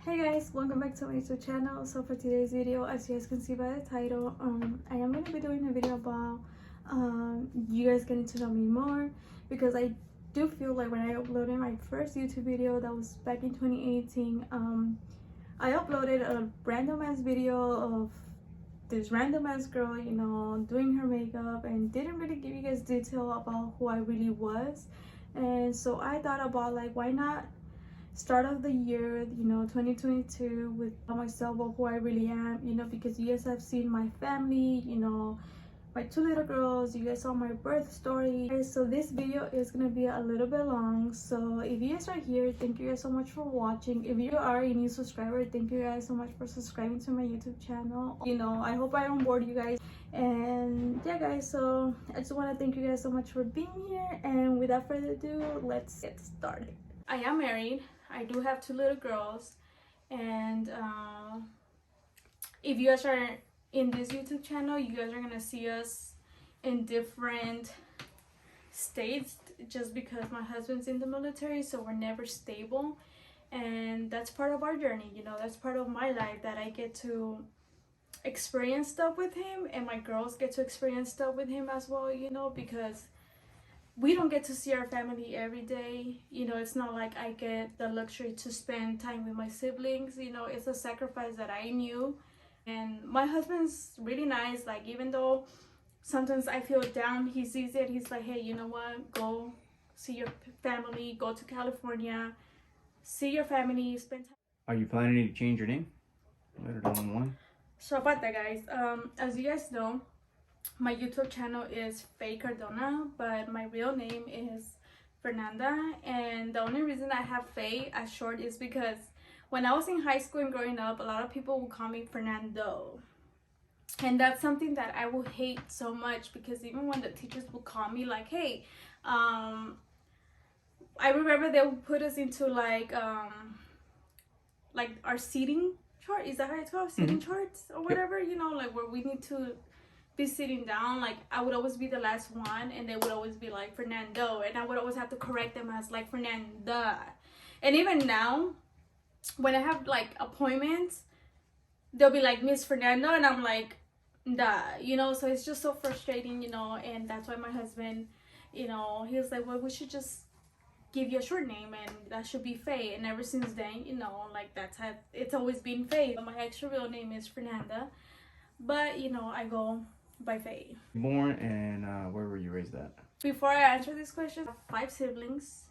Hey guys, welcome back to my YouTube channel. So for today's video, as you guys can see by the title, I am going to be doing a video about you guys getting to know me more, because I do feel like when I uploaded my first YouTube video, that was back in 2018, I uploaded a random ass video of this random ass girl, you know, doing her makeup, and didn't really give you guys detail about who I really was. And so I thought about, like, why not start of the year, you know, 2022, with myself or who I really am, you know, because you guys have seen my family, you know, my two little girls, you guys saw my birth story. So this video is gonna be a little bit long, so if you guys are here, thank you guys so much for watching. If you are a new subscriber, thank you guys so much for subscribing to my YouTube channel. You know, I hope I don't bore you guys. And yeah guys, so I just want to thank you guys so much for being here, and without further ado, let's get started. I am married. I do have two little girls, and if you guys are in this YouTube channel, you guys are gonna see us in different states, just because my husband's in the military, so we're never stable, and that's part of our journey, you know, that's part of my life, that I get to experience stuff with him, and my girls get to experience stuff with him as well, you know, because we don't get to see our family every day. You know, it's not like I get the luxury to spend time with my siblings. You know, it's a sacrifice that I knew. And my husband's really nice. Like, even though sometimes I feel down, he sees it. He's like, hey, you know what? Go see your family. Go to California. See your family. Spend time. Are you planning to change your name? Let it on one. So about that, guys. As you guys know, my YouTube channel is Faye Cardona, but my real name is Fernanda, and the only reason I have Faye as short is because when I was in high school and growing up, a lot of people would call me Fernando, and that's something that I would hate so much, because even when the teachers would call me, like, hey, I remember they would put us into like our seating chart, is that how it's called? Seating charts or whatever, you know, like where we need to be sitting down. Like, I would always be the last one, and they would always be like Fernando, and I would always have to correct them as like Fernanda. And even now, when I have like appointments, they'll be like Miss Fernando, and I'm like, da, you know. So it's just so frustrating, you know. And that's why my husband, you know, he was like, well, we should just give you a short name, and that should be Faye. And ever since then, you know, like, that's how it's always been Faye. My actual real name is Fernanda, but you know, I go by Faye. Born and where were you raised at? Before I answer this question, I have 5 siblings,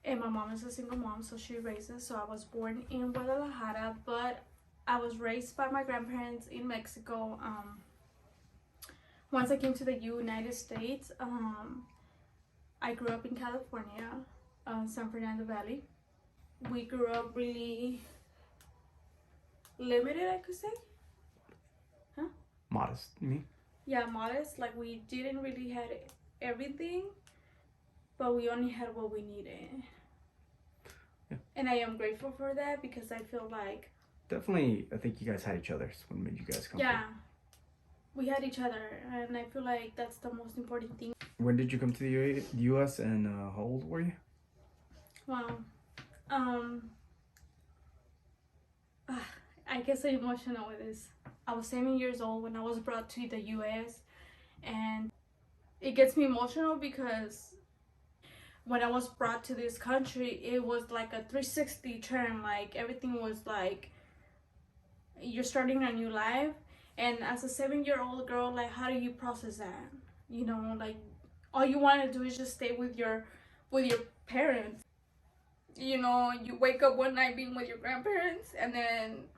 and my mom is a single mom, so she raises. So I was born in Guadalajara, but I was raised by my grandparents in Mexico. Once I came to the United States, I grew up in California, San Fernando Valley. We grew up really limited, I could say. Modest, you mean? Yeah, modest. Like, we didn't really had everything, but we only had what we needed. Yeah. And I am grateful for that, because I feel like, definitely, I think you guys had each other. It's what made you guys come. yeah, we had each other, and I feel like that's the most important thing. When did you come to the U.S. and how old were you? Wow. I get so emotional with this. I was 7 years old when I was brought to the US, and it gets me emotional because when I was brought to this country, it was like a 360 turn. Like, everything was like, you're starting a new life, and as a 7-year-old girl, like, how do you process that? You know, like, all you want to do is just stay with your parents. You know, you wake up one night being with your grandparents, and then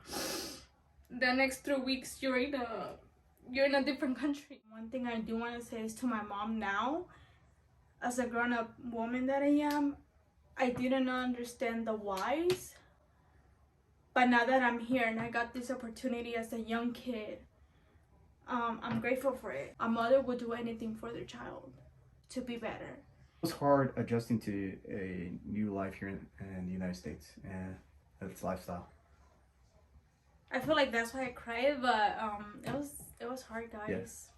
the next 3 weeks you're in a different country. One thing I do want to say is to my mom now, as a grown-up woman that I am, I didn't understand the whys, but now that I'm here and I got this opportunity as a young kid, I'm grateful for it. A mother would do anything for their child to be better. It was hard adjusting to a new life here in the United States and its lifestyle. I feel like that's why I cried, but it was hard, guys. Yes.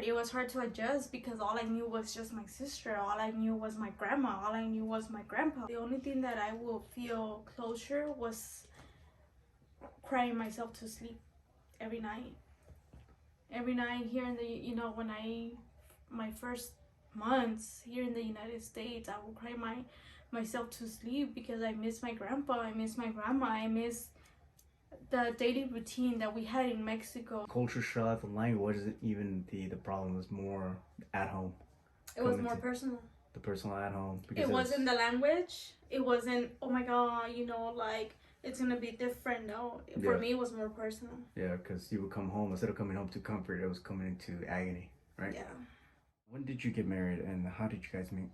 It was hard to adjust because all I knew was just my sister, all I knew was my grandma, all I knew was my grandpa. The only thing that I will feel closure was crying myself to sleep every night here in the, you know, when my first months here in the United States, I will cry myself to sleep because I miss my grandpa, I miss my grandma, I miss the daily routine that we had in Mexico. Culture shock, the language wasn't even the problem. It was more at home. It was more personal. The personal at home. It wasn't the language. It wasn't, oh my God, you know, like, it's gonna be different. No, for me, it was more personal. Yeah, because you would come home, instead of coming home to comfort, it was coming into agony, right? Yeah. When did you get married and how did you guys meet?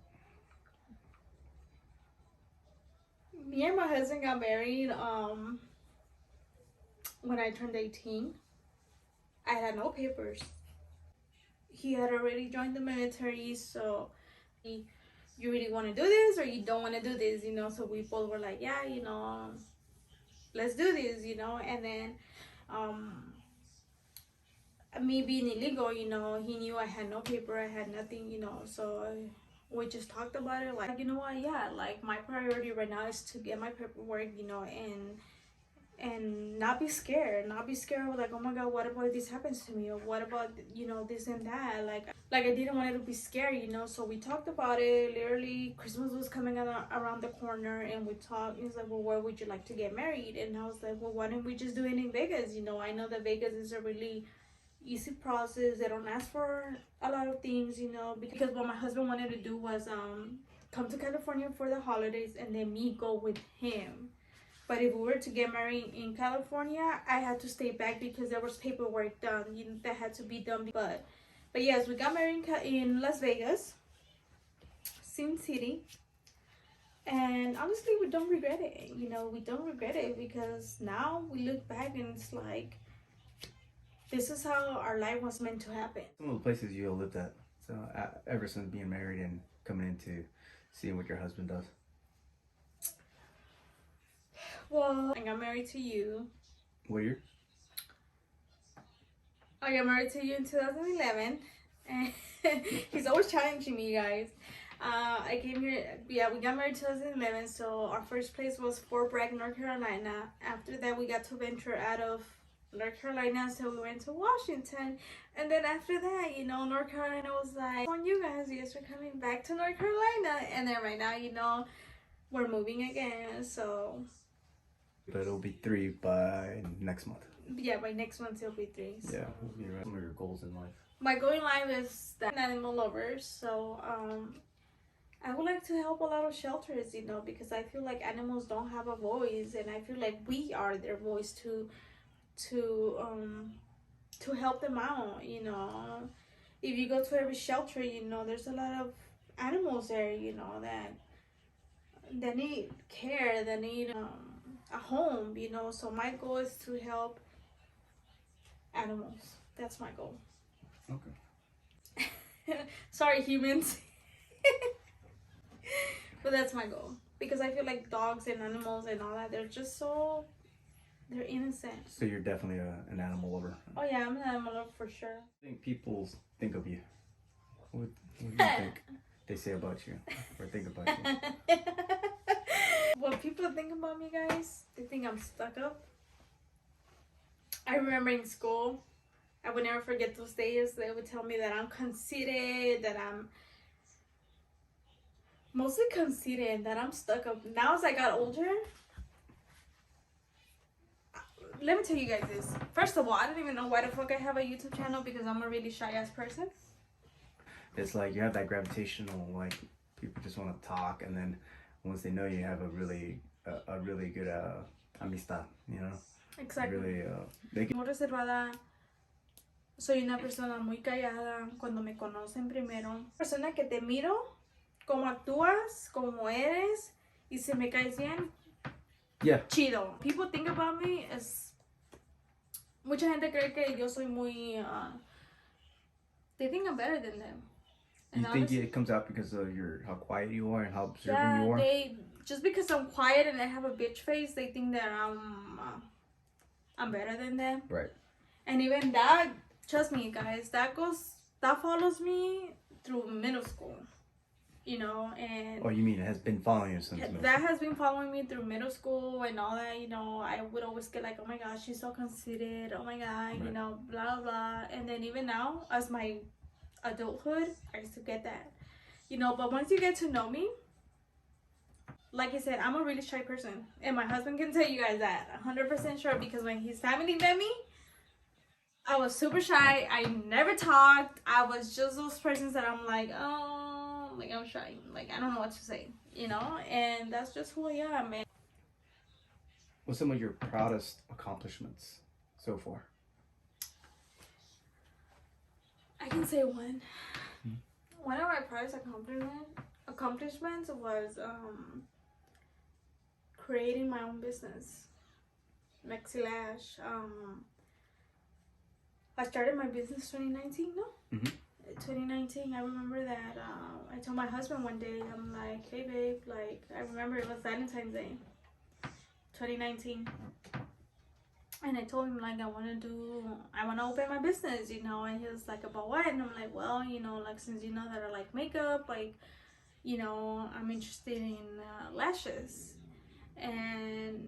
Me and my husband got married when I turned 18. I had no papers. He had already joined the military, so you really want to do this or you don't want to do this, you know? So we both were like, yeah, you know, let's do this, you know? And then me being illegal, you know, he knew I had no paper, I had nothing, you know, so we just talked about it, like, you know what, yeah, like, my priority right now is to get my paperwork, you know, and not be scared like, oh my God, what about if this happens to me, or what about, you know, this and that, like I didn't want it to be scary, you know. So we talked about it. Literally, Christmas was coming around the corner, and we talked. He's like, well, where would you like to get married? And I was like, well, why don't we just do it in Vegas? You know, I know that Vegas is a really easy process. They don't ask for a lot of things, you know, because what my husband wanted to do was come to California for the holidays and then me go with him. But if we were to get married in California, I had to stay back because there was paperwork done, you know, that had to be done. But yes, we got married in Las Vegas, Sin City. And honestly, we don't regret it. You know, we don't regret it because now we look back and it's like, this is how our life was meant to happen. Some of the places you lived at, so ever since being married and coming into seeing what your husband does. Well, I got married to you. What year? I got married to you in 2011. And he's always challenging me, you guys. I came here, yeah, we got married in 2011. So our first place was Fort Bragg, North Carolina. After that, we got to venture out of North Carolina, so we went to Washington. And then after that, you know, North Carolina was like, on you guys are coming back to North Carolina. And then right now, you know, we're moving again, so. But it'll be 3 by next month. Yeah, by next month it'll be 3. So. Yeah, we'll be right. Some of your goals in life. My goal in life is that I'm animal lovers, so I would like to help a lot of shelters, you know, because I feel like animals don't have a voice, and I feel like we are their voice to help them out, you know. If you go to every shelter, you know, there's a lot of animals there, you know, that need care, that need a home, you know. So my goal is to help animals. That's my goal. Okay. Sorry, humans. But that's my goal, because I feel like dogs and animals and all that, they're innocent. So you're definitely an animal lover. Oh yeah, I'm an animal lover for sure. I think people think of you. What do you think they say about you or think about you? What people think about me, guys, they think I'm stuck up. I remember in school, I would never forget those days. They would tell me that I'm conceited, that I'm mostly conceited, that I'm stuck up. Now as I got older, let me tell you guys this. First of all, I don't even know why the fuck I have a YouTube channel, because I'm a really shy ass person. It's like you have that gravitational, like, people just want to talk, and then once they know you have a really good amistad, you know. Exactly. Really, they can... Muy reservada. Soy una persona muy callada cuando me conocen primero. Persona que te miro, cómo actúas, cómo eres, y si me caes bien, yeah, chido. People think about me as... Mucha gente cree que yo soy muy... They think I'm better than them. You think it comes out because of how quiet you are and how observant you are? Just because I'm quiet and I have a bitch face, they think that I'm better than them. Right. And even that, trust me, guys, that goes that follows me through middle school, you know, and Oh, you mean it has been following you since middle that school? has been following me through middle school and all that, you know. I would always get like, oh my gosh, she's so conceited, oh my god, you Right. know, blah blah blah. And then even now, as my adulthood, I used to get that, you know. But once you get to know me, like I said, I'm a really shy person, and my husband can tell you guys that 100% sure, because when his family met me, I was super shy. I never talked. I was just those persons that I'm like, oh, like I'm shy, like I don't know what to say, you know. And that's just who I am. And What's some of your proudest accomplishments so far? I can say one. One of my proudest accomplishments was creating my own business, Mexi Lash. I started my business 2019. No, 2019. I remember that I told my husband one day, I'm like, hey babe, like I remember it was Valentine's Day, 2019. And I told him like I want to open my business, you know. And he was like, about what? And I'm like, well, you know, like since you know that I like makeup, like, you know, I'm interested in lashes. And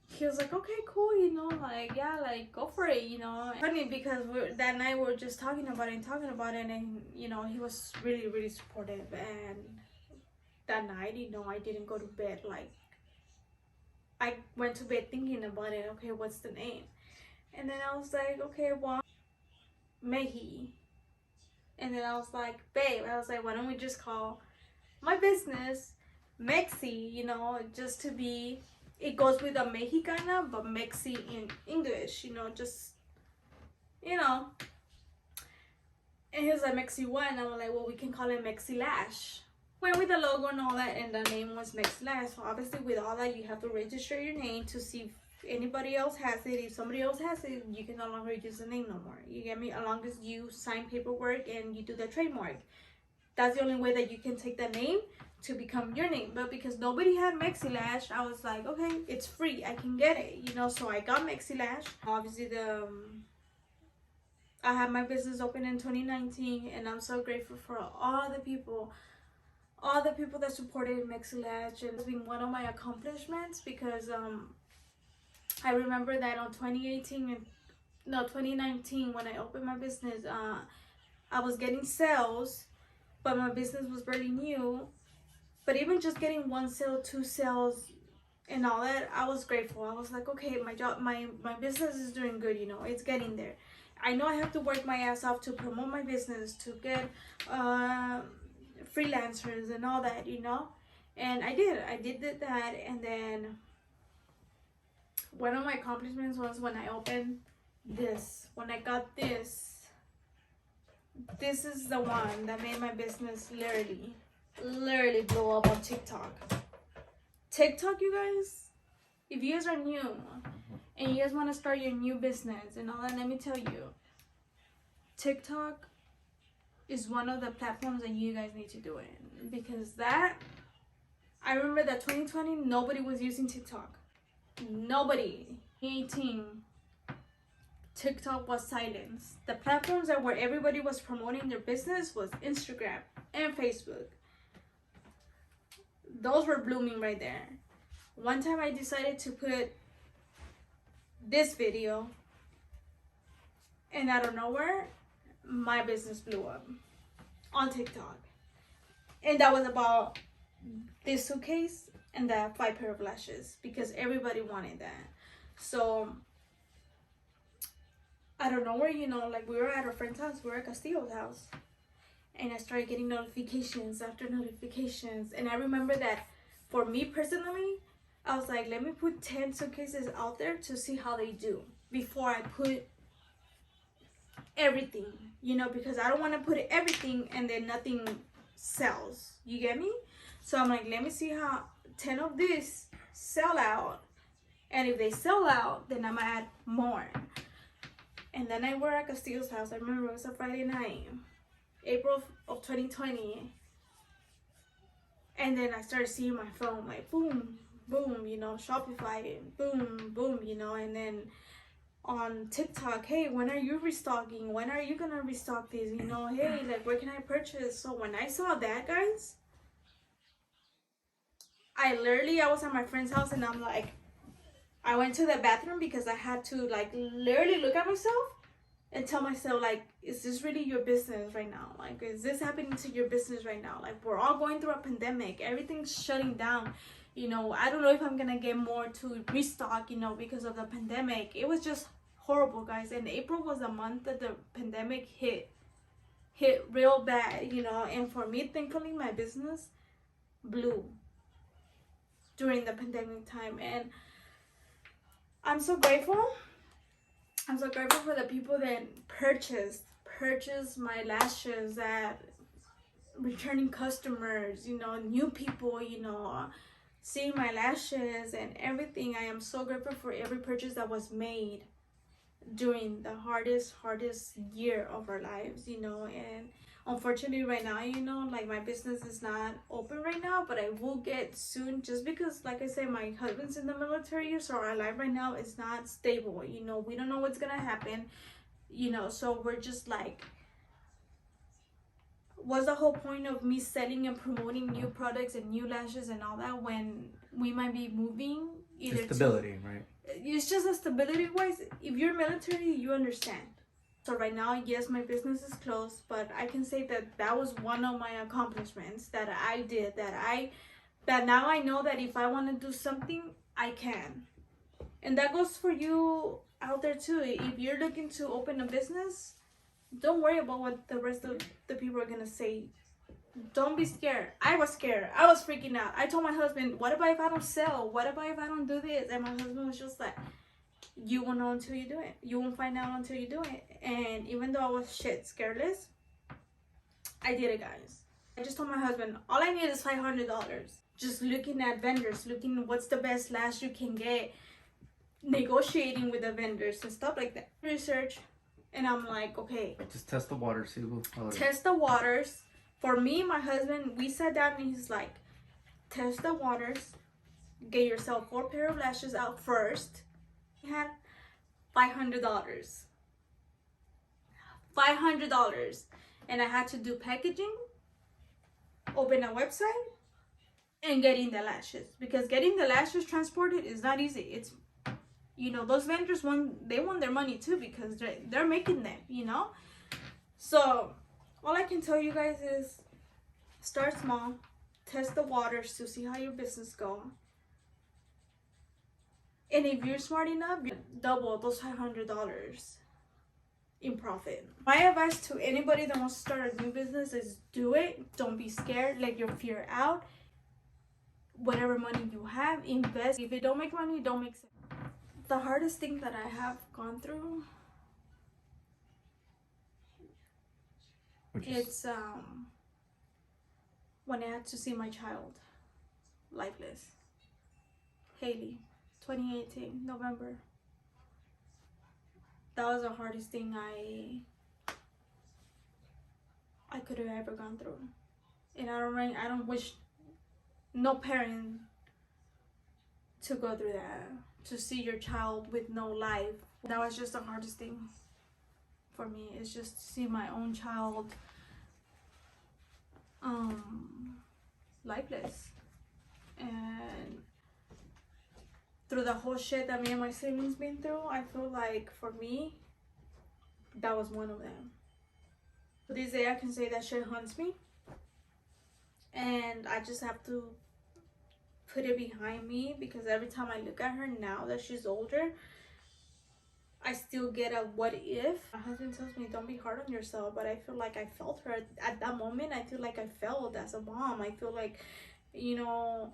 he was like, okay, cool, you know, like yeah, like go for it, you know. Funny because that night we were just talking about it, and you know, he was really really supportive. And that night, you know, I didn't go to bed like. I went to bed thinking about it. Okay, what's the name? And then I was like, okay, well, Mehi. And then I was like, babe, I was like, why don't we just call my business Mexi, you know, just to be, it goes with a Mexicana, but Mexi in English, you know, just, you know. And he was like, Mexi what? And I was like, well, we can call it Mexi Lash. Went with the logo and all that, and the name was Mexi Lash. So obviously with all that, you have to register your name to see if anybody else has it. If somebody else has it, you can no longer use the name no more. You get me? As long as you sign paperwork and you do the trademark. That's the only way that you can take the name to become your name. But because nobody had Mexi Lash, I was like, okay, it's free, I can get it, you know. So I got Mexi Lash. Obviously I had my business open in 2019, and I'm so grateful for all the people that supported Mexi Lash. And it's been one of my accomplishments because I remember that on 2019 when I opened my business, I was getting sales, but my business was barely new. But even just getting one sale, two sales, and all that, I was grateful. I was like, okay, my business is doing good, you know, it's getting there. I know I have to work my ass off to promote my business, to get freelancers and all that, you know. And I did that. And then one of my accomplishments was when I opened this, when I got this. This is the one that made my business literally blow up on TikTok. TikTok, you guys, if you guys are new and you guys want to start your new business and all that, let me tell you, TikTok is one of the platforms that you guys need to do it in. Because that, I remember that 2020, nobody was using TikTok. Nobody. 2018, TikTok was silenced. The platforms that where everybody was promoting their business was Instagram and Facebook. Those were blooming right there. One time I decided to put this video, and out of nowhere, my business blew up on TikTok. And that was about this suitcase and that 5 pair of lashes, because everybody wanted that. So I don't know where, you know, like we were at our friend's house, we were at Castillo's house, and I started getting notifications after notifications. And I remember that for me personally, I was like, let me put 10 suitcases out there to see how they do before I put everything, you know, because I don't want to put everything and then nothing sells. You get me? So I'm like, let me see how 10 of this sell out, and if they sell out, then I'm gonna add more. And then I were at Castillo's house. I remember it was a Friday night, April of 2020. And then I started seeing my phone like boom, boom, you know, Shopify, boom, boom, you know. And then on TikTok, hey, when are you restocking? When are you gonna restock these? You know, hey, like, where can I purchase? So when I saw that, guys, I was at my friend's house and I'm like, I went to the bathroom because I had to like literally look at myself and tell myself, like, is this really your business right now? Like, is this happening to your business right now? Like, we're all going through a pandemic, everything's shutting down. You know, I don't know if I'm gonna get more to restock, you know, because of the pandemic. It was just horrible, guys. And April was a month that the pandemic hit real bad, you know. And for me, thankfully, my business blew during the pandemic time, and I'm so grateful. I'm so grateful for the people that purchased my lashes, that returning customers, you know, new people, you know, seeing my lashes and everything. I am so grateful for every purchase that was made during the hardest year of our lives, you know. And unfortunately right now, you know, like, my business is not open right now, but I will get soon, just because, like I said, my husband's in the military, so our life right now is not stable, you know. We don't know what's gonna happen, you know. So we're just like, what's the whole point of me selling and promoting new products and new lashes and all that when we might be moving either stability, right? It's just a stability wise. If you're military, you understand. So right now, yes, my business is closed, but I can say that that was one of my accomplishments that I did, that now I know that if I want to do something, I can. And that goes for you out there too. If you're looking to open a business, don't worry about what the rest of the people are gonna say. Don't be scared. I was scared. I was freaking out. I told my husband, what about if I don't sell? What about if I don't do this? And my husband was just like, you won't know until you do it. You won't find out until you do it. And even though I was scareless, I did it, guys. I just told my husband, all I need is $500. Just looking at vendors, looking what's the best lash you can get, negotiating with the vendors and stuff like that. Research. And I'm like, okay, just test the water, see what test the waters. For me, my husband, we sat down and he's like, test the waters, get yourself 4 pair of lashes out first. He had $500. $500. And I had to do packaging, open a website, and getting the lashes. Because getting the lashes transported is not easy. It's, you know, those vendors want their money too, because they're making them, you know. So all I can tell you guys is start small, test the waters to see how your business go, and if you're smart enough, you double those $500 in profit. My advice to anybody that wants to start a new business is do it. Don't be scared. Let your fear out. Whatever money you have, invest. If it don't make money, don't make sense. The hardest thing that I have gone through, it's when I had to see my child lifeless. Haley, 2018 November. That was the hardest thing I could have ever gone through, and I don't wish no parent to go through that, to see your child with no life. That was just the hardest thing for me. It's just to see my own child lifeless. And through the whole shit that me and my siblings been through, I feel like for me, that was one of them. This day I can say that shit haunts me, and I just have to put it behind me, because every time I look at her now that she's older, I still get a what if. My husband tells me don't be hard on yourself, but I feel like I felt her at that moment. I feel like I felt as a mom. I feel like, you know,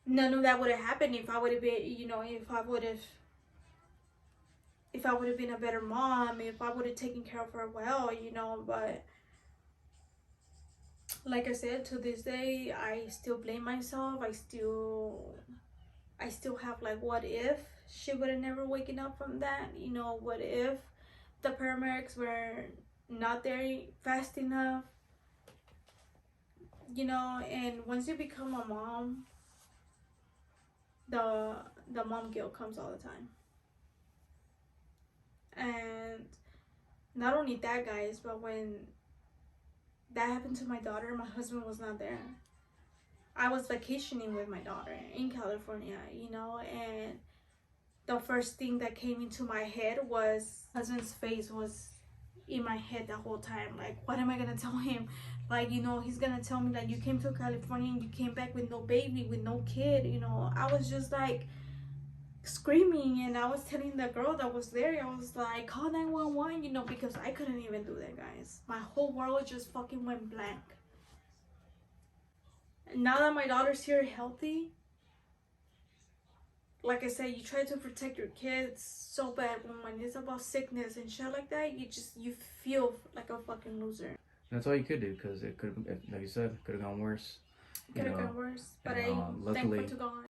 none of that would have happened if I would have been, you know, if I would have been a better mom, if I would have taken care of her well, you know. But like I said, to this day, I still blame myself. I still have like, what if she would have never waken up from that, you know? What if the paramedics were not there fast enough, you know? And once you become a mom, the mom guilt comes all the time. And not only that, guys, but when that happened to my daughter, my husband was not there. I was vacationing with my daughter in California, you know, and the first thing that came into my head was husband's face was in my head the whole time. Like, what am I gonna tell him? Like, you know, he's gonna tell me that you came to California and you came back with no baby, with no kid, you know. I was just like screaming, and I was telling the girl that was there, I was like, call 911, you know, because I couldn't even do that, guys. My whole world just fucking went blank. And now that my daughter's here healthy, like I said, you try to protect your kids so bad, when it's about sickness and shit like that, you feel like a fucking loser. That's all you could do, because it could have, like you said, could have gone worse. Could have gone worse, but and, I'm luckily, thankful to God.